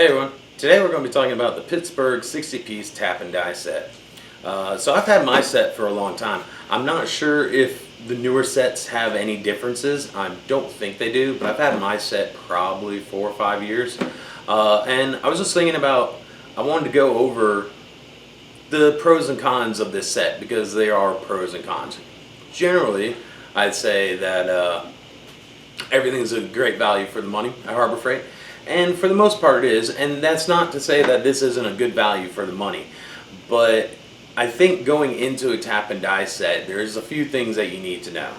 Hey everyone, today we're going to be talking about the Pittsburgh 60-piece tap and die set. So I've had my set for a long time. I'm not sure if the newer sets have any differences. I don't think they do, but I've had my set probably 4 or 5 years. And I was just thinking about, I wanted to go over the pros and cons of this set because they are pros and cons. Generally, I'd say that everything's a great value for the money at Harbor Freight. And for the most part it is, and that's not to say that this isn't a good value for the money, but I think going into a tap and die set, there's a few things that you need to know.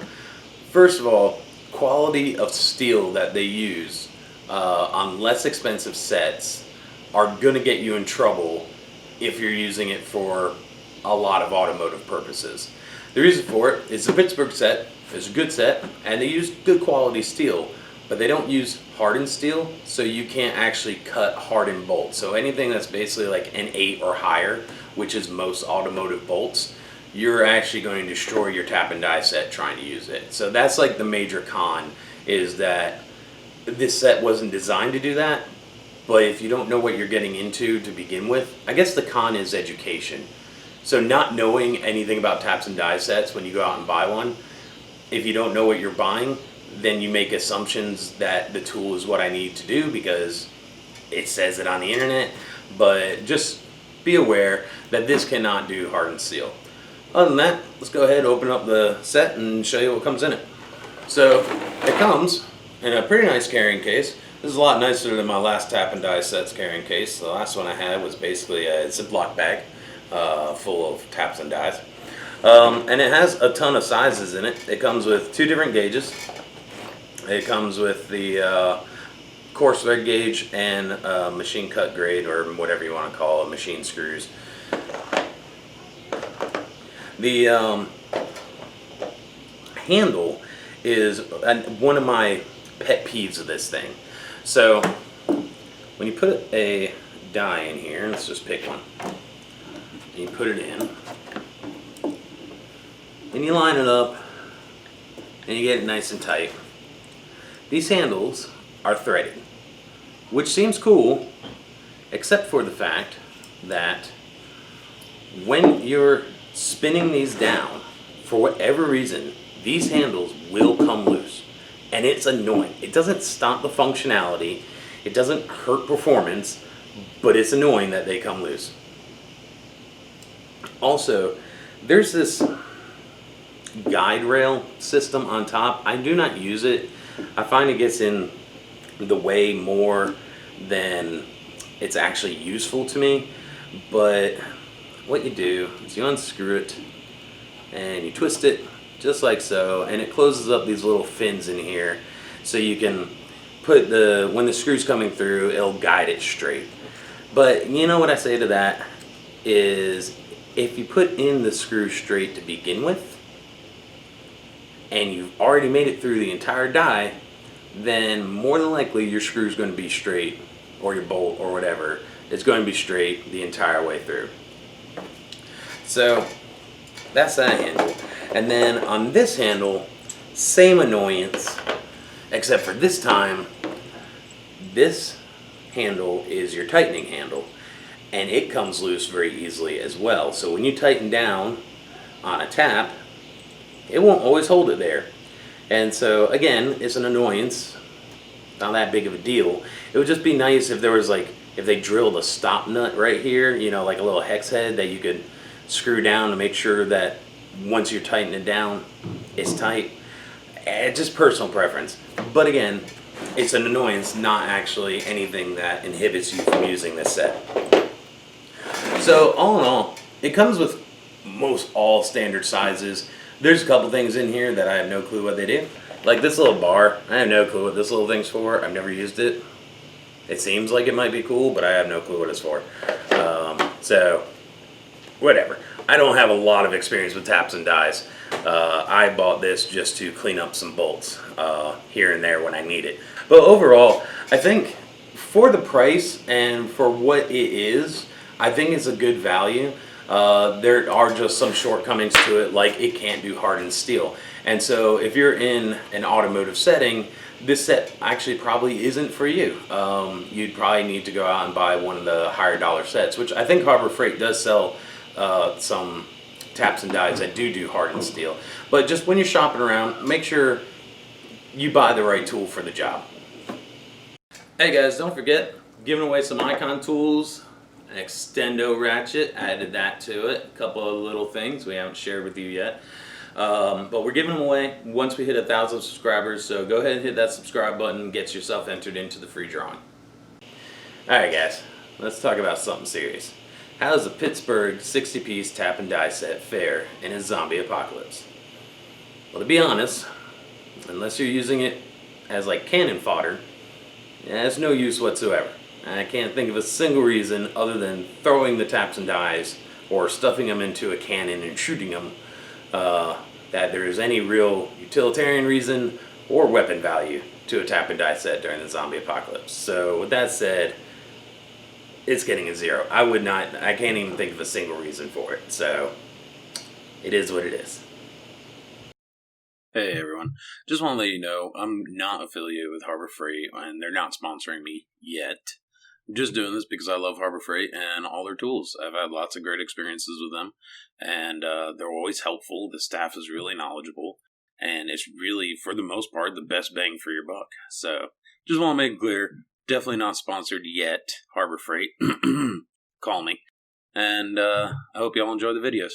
First of all, quality of steel that they use on less expensive sets are going to get you in trouble if you're using it for a lot of automotive purposes. The reason for it is the Pittsburgh set is a good set, and they use good quality steel. But they don't use hardened steel, so you can't actually cut hardened bolts. So anything that's basically like an 8 or higher, which is most automotive bolts, you're actually going to destroy your tap and die set trying to use it. So that's like the major con, is that this set wasn't designed to do that. But if you don't know what you're getting into to begin with, I guess the con is education. So not knowing anything about taps and die sets when you go out and buy one, if you don't know what you're buying, then you make assumptions that the tool is what I need to do because it says it on the internet. But just be aware that this cannot do hardened steel. Other than that, let's go ahead and open up the set and show you what comes in it. So it comes in a pretty nice carrying case. This is a lot nicer than my last tap and die set's carrying case. The last one I had was basically a Ziploc bag full of taps and dies. And it has a ton of sizes in it. It comes with 2 different gauges. It comes with the coarse thread gauge and machine cut grade, or whatever you want to call it, machine screws. The handle is one of my pet peeves of this thing. So when you put a die in here, let's just pick one, and you put it in, and you line it up, and you get it nice and tight. These handles are threaded, which seems cool, except for the fact that when you're spinning these down, for whatever reason, these handles will come loose. And it's annoying. It doesn't stop the functionality, it doesn't hurt performance, but it's annoying that they come loose. Also, there's this guide rail system on top. I do not use it. I find it gets in the way more than it's actually useful to me. But what you do is you unscrew it and you twist it just like so, and it closes up these little fins in here so you can put when the screw's coming through, it'll guide it straight. But you know what I say to that is, if you put in the screw straight to begin with, and you've already made it through the entire die, then more than likely your screw is going to be straight, or your bolt or whatever is going to be straight the entire way through. So that's that handle. And then on this handle, same annoyance, except for this time, this handle is your tightening handle, and it comes loose very easily as well. So when you tighten down on a tap, it won't always hold it there. And so again, it's an annoyance, not that big of a deal. It would just be nice if there was if they drilled a stop nut right here, you know, like a little hex head that you could screw down to make sure that once you're tightening it down, it's tight. It's just personal preference. But again, it's an annoyance, not actually anything that inhibits you from using this set. So all in all, it comes with most all standard sizes. There's a couple things in here that I have no clue what they do. Like this little bar, I have no clue what this little thing's for. I've never used it. It seems like it might be cool, but I have no clue what it's for. So, whatever. I don't have a lot of experience with taps and dies. I bought this just to clean up some bolts here and there when I need it. But overall, I think for the price and for what it is, I think it's a good value. there are just some shortcomings to it, like it can't do hardened steel. And so if you're in an automotive setting, this set actually probably isn't for you. You'd probably need to go out and buy one of the higher dollar sets, which I think Harbor Freight does sell some taps and dies that do hardened steel. But just when you're shopping around, make sure you buy the right tool for the job. Hey guys, don't forget, giving away some Icon tools, an extendo ratchet, added that to it, a couple of little things we haven't shared with you yet. But we're giving them away once we hit 1,000 subscribers, so go ahead and hit that subscribe button and get yourself entered into the free drawing. Alright guys, let's talk about something serious. How does a Pittsburgh 60-piece tap and die set fare in a zombie apocalypse? Well, to be honest, unless you're using it as like cannon fodder, it has no use whatsoever. I can't think of a single reason other than throwing the taps and dies or stuffing them into a cannon and shooting them that there is any real utilitarian reason or weapon value to a tap and die set during the zombie apocalypse. So with that said, it's getting a 0. I can't even think of a single reason for it. So it is what it is. Hey everyone, just want to let you know I'm not affiliated with Harbor Freight and they're not sponsoring me yet. I'm just doing this because I love Harbor Freight and all their tools. I've had lots of great experiences with them and they're always helpful. The staff is really knowledgeable and it's really, for the most part, the best bang for your buck. So just want to make it clear, definitely not sponsored yet, Harbor Freight. Call me. And I hope y'all enjoy the videos.